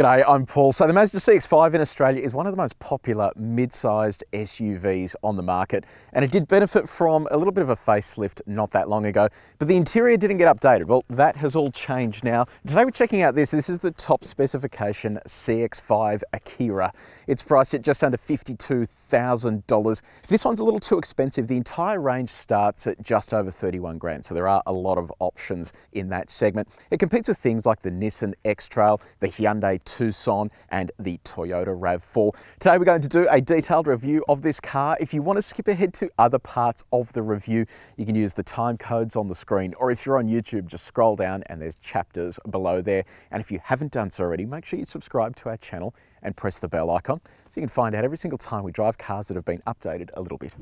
G'day, I'm Paul. So the Mazda CX-5 in Australia is one of the most popular mid-sized SUVs on the market, and it did benefit from a little bit of a facelift not that long ago, but the interior didn't get updated. Well, that has all changed now. Today we're checking out this. This is the top specification CX-5 Akera. It's priced at just under $52,000. If this one's a little too expensive, the entire range starts at just over 31 grand, so there are a lot of options in that segment. It competes with things like the Nissan X-Trail, the Hyundai Tucson, and the Toyota RAV4. Today we're going to do a detailed review of this car. If you want to skip ahead to other parts of the review, you can use the time codes on the screen, or if you're on YouTube, just scroll down and there's chapters below there. And if you haven't done so already, make sure you subscribe to our channel and press the bell icon so you can find out every single time we drive cars that have been updated a little bit.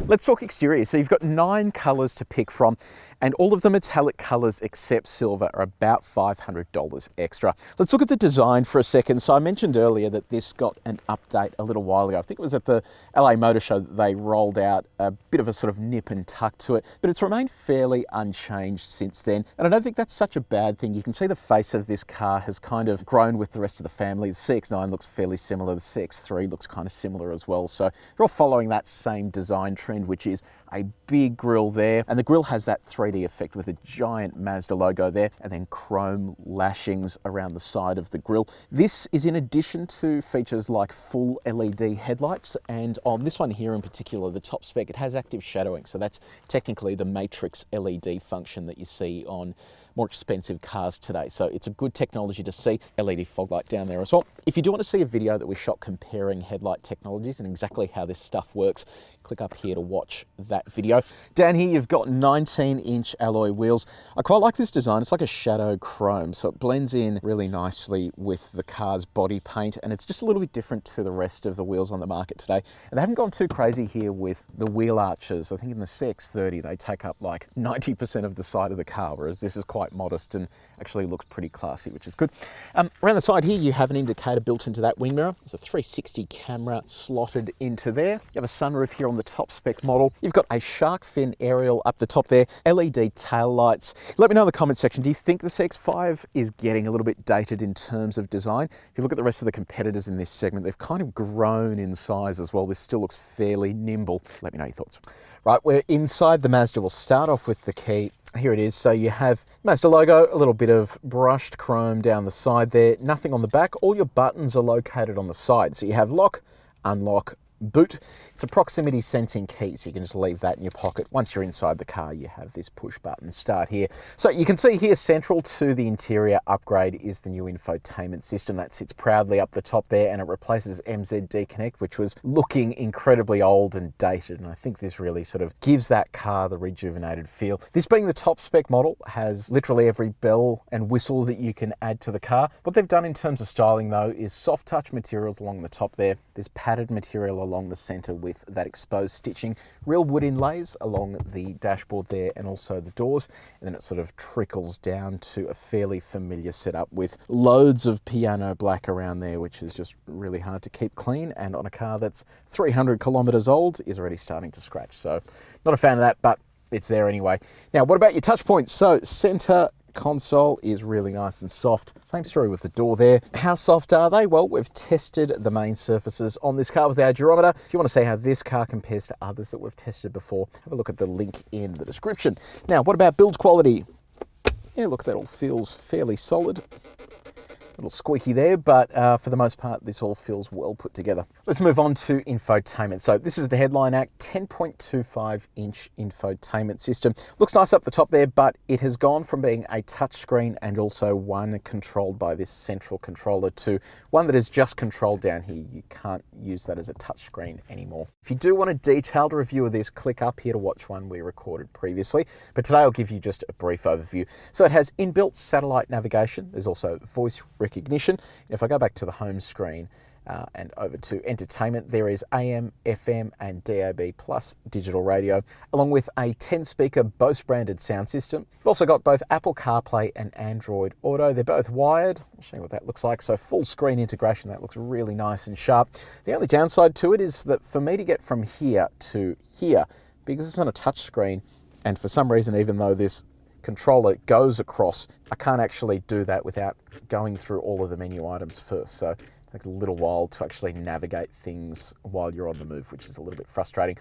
Let's talk exterior. So you've got 9 colours to pick from, and all of the metallic colours except silver are about $500 extra. Let's look at the design for a second. So I mentioned earlier that this got an update a little while ago. I think it was at the LA Motor Show that they rolled out a bit of a sort of nip and tuck to it, but it's remained fairly unchanged since then. And I don't think that's such a bad thing. You can see the face of this car has kind of grown with the rest of the family. The CX-9 looks fairly similar. The CX-3 looks kind of similar as well. So they're all following that same design trend, which is a big grille there, and the grille has that 3D effect with a giant Mazda logo there and then chrome lashings around the side of the grille. This is in addition to features like full LED headlights, and on this one here in particular, the top spec, it has active shadowing, so that's technically the matrix LED function that you see on more expensive cars today. So it's a good technology to see. LED fog light down there as well. If you do want to see a video that we shot comparing headlight technologies and exactly how this stuff works, click up here to watch that video. Down here you've got 19-inch alloy wheels. I quite like this design. It's like a shadow chrome, so it blends in really nicely with the car's body paint, and it's just a little bit different to the rest of the wheels on the market today. And they haven't gone too crazy here with the wheel arches. I think in the CX-30 they take up like 90% of the side of the car, whereas this is quite modest and actually looks pretty classy, which is good. Around the side here you have an indicator built into that wing mirror. There's a 360 camera slotted into there. You have a sunroof here on the top spec model. You've got a shark fin aerial up the top there, LED tail lights. Let me know in the comment section, do you think the CX-5 is getting a little bit dated in terms of design? If you look at the rest of the competitors in this segment, they've kind of grown in size as well. This still looks fairly nimble. Let me know your thoughts. Right, we're inside the Mazda. We'll start off with the key. Here it is. So you have Mazda logo, a little bit of brushed chrome down the side there, nothing on the back. All your buttons are located on the side. So you have lock, unlock, boot. It's a proximity sensing key, so you can just leave that in your pocket. Once you're inside the car, you have this push button start here. So you can see here, central to the interior upgrade is the new infotainment system that sits proudly up the top there, and it replaces MZD Connect, which was looking incredibly old and dated, and I think this really sort of gives that car the rejuvenated feel. This being the top spec model has literally every bell and whistle that you can add to the car. What they've done in terms of styling though is soft touch materials along the top there. There's padded material along the center with that exposed stitching, real wood inlays along the dashboard there and also the doors, and then it sort of trickles down to a fairly familiar setup with loads of piano black around there, which is just really hard to keep clean, and on a car that's 300 kilometers old is already starting to scratch. So not a fan of that, but it's there anyway. Now, what about your touch points? So center console is really nice and soft. Same story with the door there. How soft are they? Well, we've tested the main surfaces on this car with our durometer. If you want to see how this car compares to others that we've tested before, have a look at the link in the description. Now, what about build quality? Yeah, look, that all feels fairly solid. A little squeaky there, but for the most part, this all feels well put together. Let's move on to infotainment. So this is the headline act, 10.25-inch infotainment system. Looks nice up the top there, but it has gone from being a touchscreen and also one controlled by this central controller to one that is just controlled down here. You can't use that as a touchscreen anymore. If you do want a detailed review of this, click up here to watch one we recorded previously. But today I'll give you just a brief overview. So it has inbuilt satellite navigation. There's also voice recognition. If I go back to the home screen and over to entertainment, there is AM, FM and DAB plus digital radio, along with a 10-speaker Bose branded sound system. You've also got both Apple CarPlay and Android Auto. They're both wired. I'll show you what that looks like. So full screen integration, that looks really nice and sharp. The only downside to it is that for me to get from here to here, because it's on a touch screen, and for some reason, even though this controller goes across, I can't actually do that without going through all of the menu items first. So it takes a little while to actually navigate things while you're on the move, which is a little bit frustrating.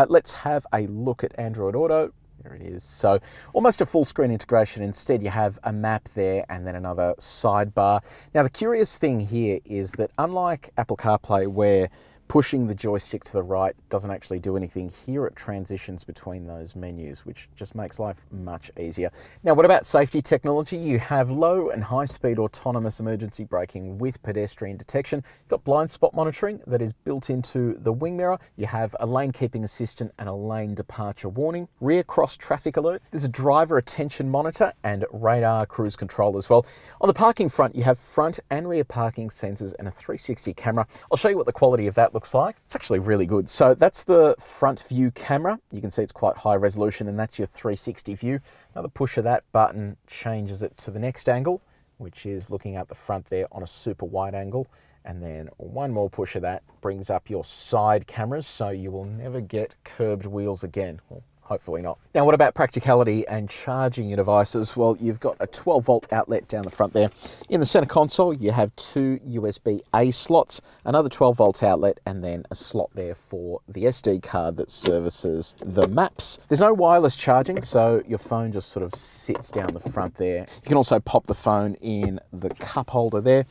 Let's have a look at Android Auto. There it is. So almost a full screen integration. Instead, you have a map there and then another sidebar. Now, the curious thing here is that unlike Apple CarPlay, where pushing the joystick to the right doesn't actually do anything, here it transitions between those menus, which just makes life much easier. Now, what about safety technology? You have low and high speed autonomous emergency braking with pedestrian detection. You've got blind spot monitoring that is built into the wing mirror. You have a lane keeping assistant and a lane departure warning, rear cross traffic alert. There's a driver attention monitor and radar cruise control as well. On the parking front, you have front and rear parking sensors and a 360 camera. I'll show you what the quality of that looks like. It's actually really good. So that's the front view camera. You can see it's quite high resolution, and that's your 360 view. Another push of that button changes it to the next angle, which is looking at the front there on a super wide angle. And then one more push of that brings up your side cameras, so you will never get curved wheels again. Well, hopefully not. Now, what about practicality and charging your devices? Well, you've got a 12-volt outlet down the front there. In the center console, you have two USB-A slots, another 12-volt outlet, and then a slot there for the SD card that services the maps. There's no wireless charging, so your phone just sort of sits down the front there. You can also pop the phone in the cup holder there.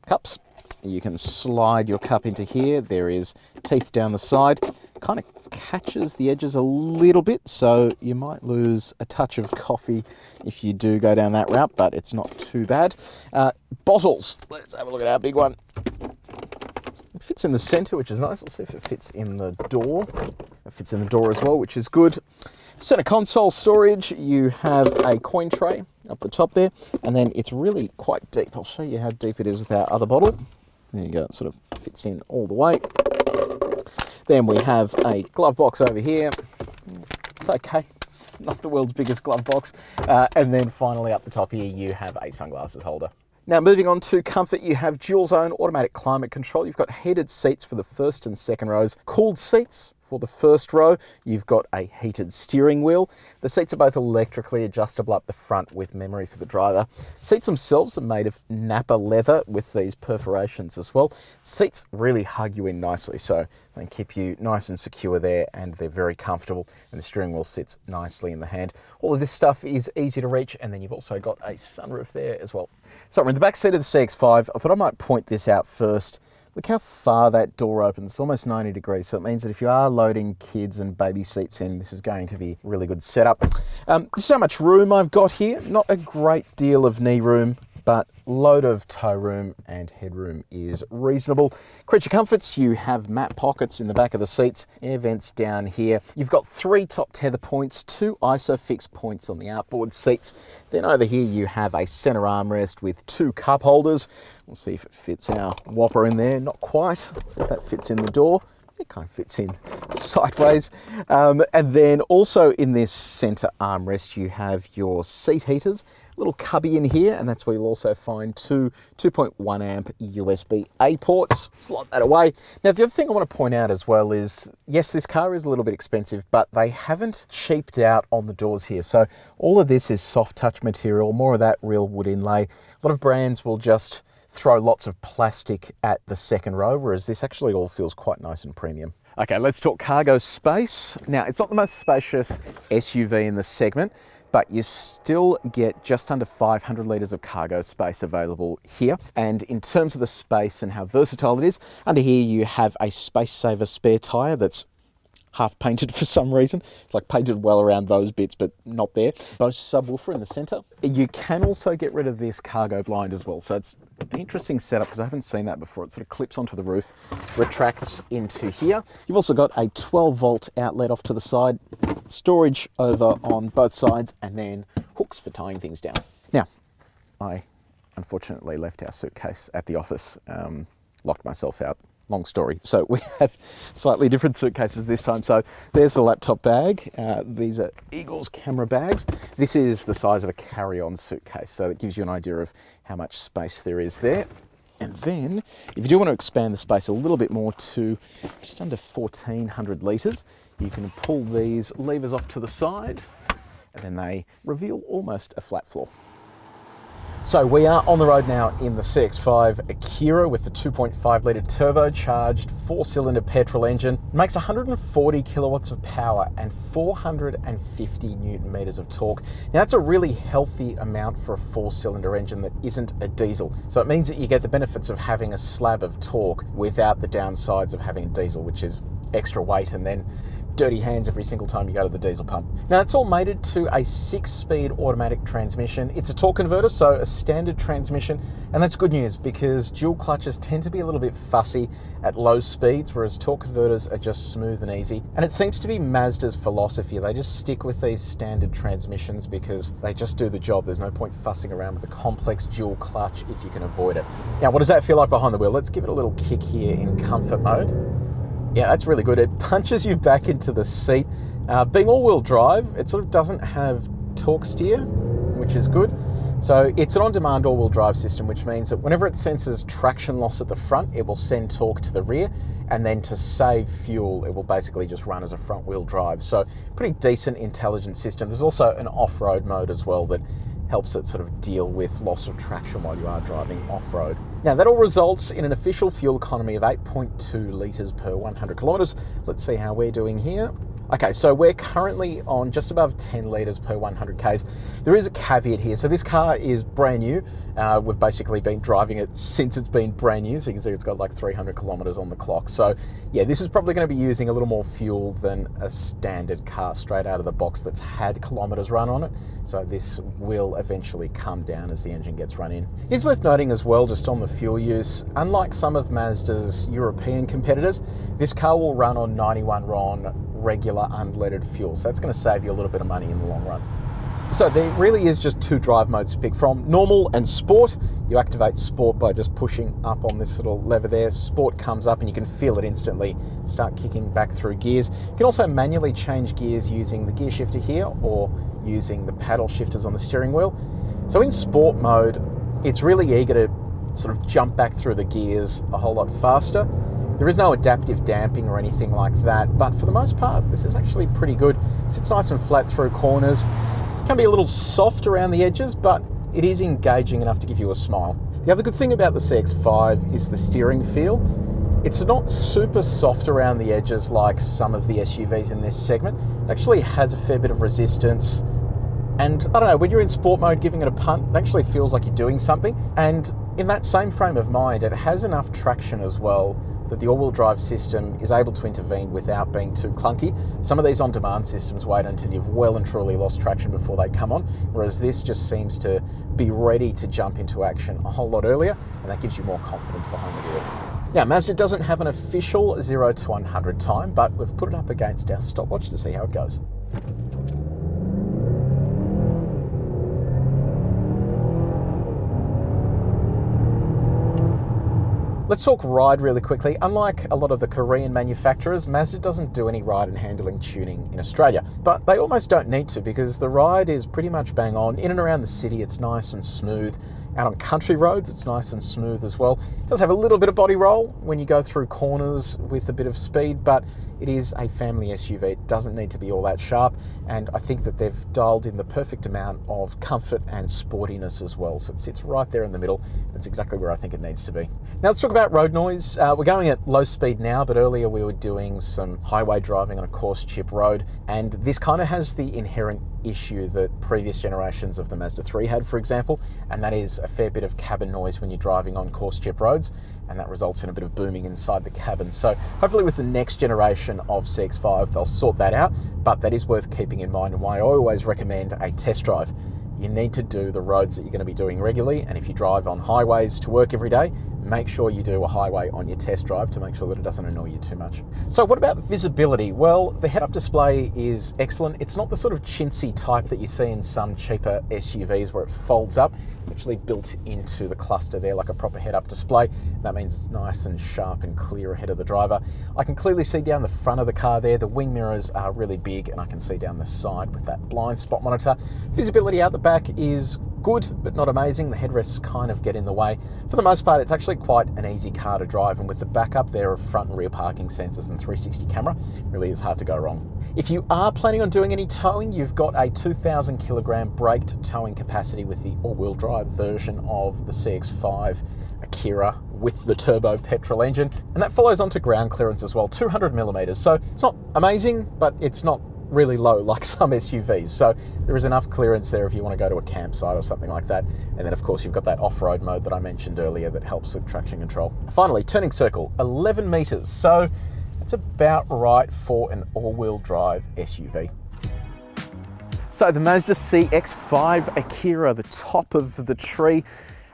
Cups. You can slide your cup into here. There is teeth down the side. Kind of catches the edges a little bit, so you might lose a touch of coffee if you do go down that route, but it's not too bad. Bottles. Let's have a look at our big one. It fits in the center, which is nice. Let's see if it fits in the door. It fits in the door as well, which is good. Center console storage, you have a coin tray up the top there, and then it's really quite deep. I'll show you how deep it is with our other bottle. There you go, it sort of fits in all the way. Then we have a glove box over here. It's okay, it's not the world's biggest glove box. And then finally up the top here, you have a sunglasses holder. Now, moving on to comfort, you have dual zone automatic climate control. You've got heated seats for the first and second rows, cooled seats for the first row. You've got a heated steering wheel. The seats are both electrically adjustable up the front with memory for the driver. Seats themselves are made of Napa leather with these perforations as well. Seats really hug you in nicely, so they keep you nice and secure there, and they're very comfortable, and the steering wheel sits nicely in the hand. All of this stuff is easy to reach, and then you've also got a sunroof there as well. So we're in the back seat of the CX-5. I thought I might point this out first. Look how far that door opens. It's almost 90 degrees, so it means that if you are loading kids and baby seats in, this is going to be a really good setup. This is how much room I've got here. Not a great deal of knee room, but load of toe room and headroom is reasonable. Creature comforts, you have mat pockets in the back of the seats, air vents down here. You've got 3 top tether points, 2 ISOFIX points on the outboard seats. Then over here you have a center armrest with 2 cup holders. We'll see if it fits our Whopper in there. Not quite. Let's see if that fits in the door. It kind of fits in sideways. And then also in this center armrest, you have your seat heaters. Little cubby in here, and that's where you'll also find 2 2.1 amp USB-A ports. Slot that away. Now, the other thing I want to point out as well is, yes, this car is a little bit expensive, but they haven't cheaped out on the doors here. So all of this is soft touch material, more of that real wood inlay. A lot of brands will just throw lots of plastic at the second row, whereas this actually all feels quite nice and premium. Okay, let's talk cargo space. Now, it's not the most spacious SUV in the segment, but you still get just under 500 litres of cargo space available here. And in terms of the space and how versatile it is, under here you have a space saver spare tyre that's half painted for some reason. It's like painted well around those bits, but not there. Bose subwoofer in the center. You can also get rid of this cargo blind as well. So it's an interesting setup because I haven't seen that before. It sort of clips onto the roof, retracts into here. You've also got a 12-volt outlet off to the side, storage over on both sides, and then hooks for tying things down. Now, I unfortunately left our suitcase at the office, locked myself out. Long story. So we have slightly different suitcases this time. So there's the laptop bag. These are Eagle's camera bags. This is the size of a carry-on suitcase. So it gives you an idea of how much space there is there. And then if you do want to expand the space a little bit more to just under 1,400 litres, you can pull these levers off to the side, and then they reveal almost a flat floor. So we are on the road now in the CX-5 Akera with the 2.5 litre turbocharged 4-cylinder petrol engine. It makes 140 kilowatts of power and 450 Newton meters of torque. Now that's a really healthy amount for a 4-cylinder engine that isn't a diesel. So it means that you get the benefits of having a slab of torque without the downsides of having a diesel, which is extra weight and then dirty hands every single time you go to the diesel pump. Now it's all mated to a 6-speed automatic transmission. It's a torque converter, so a standard transmission, and that's good news because dual clutches tend to be a little bit fussy at low speeds, whereas torque converters are just smooth and easy. And it seems to be Mazda's philosophy. They just stick with these standard transmissions because they just do the job. There's no point fussing around with a complex dual clutch if you can avoid it. Now, what does that feel like behind the wheel? Let's give it a little kick here in comfort mode. Yeah, that's really good. It punches you back into the seat. Being all-wheel drive, it sort of doesn't have torque steer, which is good. So it's an on-demand all-wheel drive system, which means that whenever it senses traction loss at the front, it will send torque to the rear, and then to save fuel, it will basically just run as a front-wheel drive. So pretty decent, intelligent system. There's also an off-road mode as well that helps it sort of deal with loss of traction while you are driving off-road. Now that all results in an official fuel economy of 8.2 litres per 100 kilometres. Let's see how we're doing here. Okay, so we're currently on just above 10 litres per 100 Ks. There is a caveat here. So this car is brand new. We've basically been driving it since it's been brand new. So you can see it's got like 300 kilometres on the clock. So yeah, this is probably going to be using a little more fuel than a standard car straight out of the box that's had kilometres run on it. So this will eventually come down as the engine gets run in. It is worth noting as well, just on the fuel use, unlike some of Mazda's European competitors, this car will run on 91 RON regular unleaded fuel. So that's going to save you a little bit of money in the long run. So there really is just two drive modes to pick from, normal and sport. You activate sport by just pushing up on this little lever there. Sport comes up and you can feel it instantly start kicking back through gears. You can also manually change gears using the gear shifter here or using the paddle shifters on the steering wheel. So in sport mode, it's really eager to sort of jump back through the gears a whole lot faster. There is no adaptive damping or anything like that, but for the most part, this is actually pretty good. It sits nice and flat through corners. Can be a little soft around the edges, but it is engaging enough to give you a smile. The other good thing about the CX-5 is the steering feel. It's not super soft around the edges like some of the SUVs in this segment. It actually has a fair bit of resistance. And I don't know, when you're in sport mode giving it a punt, it actually feels like you're doing something. And in that same frame of mind, it has enough traction as well that the all-wheel drive system is able to intervene without being too clunky. Some of these on-demand systems wait until you've well and truly lost traction before they come on, whereas this just seems to be ready to jump into action a whole lot earlier, and that gives you more confidence behind the wheel. Now, Mazda doesn't have an official 0 to 100 time, but we've put it up against our stopwatch to see how it goes. Let's talk ride really quickly. Unlike a lot of the Korean manufacturers, Mazda doesn't do any ride and handling tuning in Australia, but they almost don't need to because the ride is pretty much bang on. In and around the city, it's nice and smooth. Out on country roads, it's nice and smooth as well. It does have a little bit of body roll when you go through corners with a bit of speed, but it is a family SUV. It doesn't need to be all that sharp, and I think that they've dialed in the perfect amount of comfort and sportiness as well. So it sits right there in the middle. It's exactly where I think it needs to be. Now let's talk about road noise. We're going at low speed now, but earlier we were doing some highway driving on a coarse chip road, and this kind of has the inherent issue that previous generations of the Mazda 3 had, for example, and that is a fair bit of cabin noise when you're driving on coarse chip roads, and that results in a bit of booming inside the cabin. So hopefully with the next generation of CX-5 they'll sort that out, but that is worth keeping in mind and why I always recommend a test drive. You need to do the roads that you're going to be doing regularly, and if you drive on highways to work every day, make sure you do a highway on your test drive to make sure that it doesn't annoy you too much. So what about visibility? Well, the head-up display is excellent. It's not the sort of chintzy type that you see in some cheaper SUVs where it folds up. It's actually built into the cluster there like a proper head-up display. That means it's nice and sharp and clear ahead of the driver. I can clearly see down the front of the car there. The wing mirrors are really big, and I can see down the side with that blind spot monitor. Visibility out the back is good, but not amazing. The headrests kind of get in the way. For the most part, it's actually quite an easy car to drive, and with the backup there of front and rear parking sensors and 360 camera, it really is hard to go wrong. If you are planning on doing any towing, you've got a 2,000 kilogram braked towing capacity with the all-wheel drive version of the CX-5 Akera with the turbo petrol engine, and that follows on to ground clearance as well, 200 millimeters. So it's not amazing, but it's not really low like some SUVs. So there is enough clearance there if you want to go to a campsite or something like that. And then of course you've got that off-road mode that I mentioned earlier that helps with traction control. Finally, turning circle, 11 meters. So it's about right for an all-wheel drive SUV. So the Mazda CX-5 Akera, the top of the tree.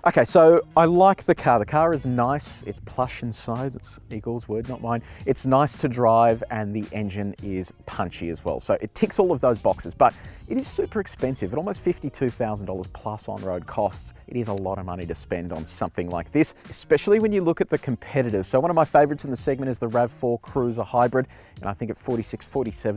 Okay, so I like the car. The car is nice. It's plush inside. That's Eagle's word, not mine. It's nice to drive, and the engine is punchy as well. So it ticks all of those boxes, but it is super expensive. At almost $52,000 plus on-road costs, it is a lot of money to spend on something like this, especially when you look at the competitors. So one of my favorites in the segment is the RAV4 Cruiser Hybrid, and I think at $46,000,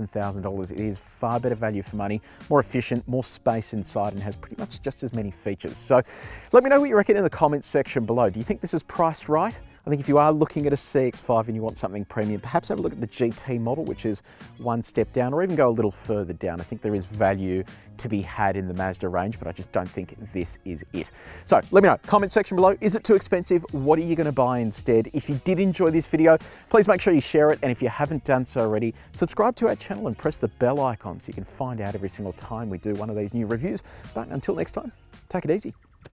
$47,000, it is far better value for money, more efficient, more space inside, and has pretty much just as many features. So let me know what you reckon in the comments section below. Do you think this is priced right? I think if you are looking at a CX-5 and you want something premium, perhaps have a look at the GT model, which is one step down, or even go a little further down. I think there is value to be had in the Mazda range, but I just don't think this is it. So let me know, comment section below, is it too expensive? What are you gonna buy instead? If you did enjoy this video, please make sure you share it. And if you haven't done so already, subscribe to our channel and press the bell icon so you can find out every single time we do one of these new reviews. But until next time, take it easy.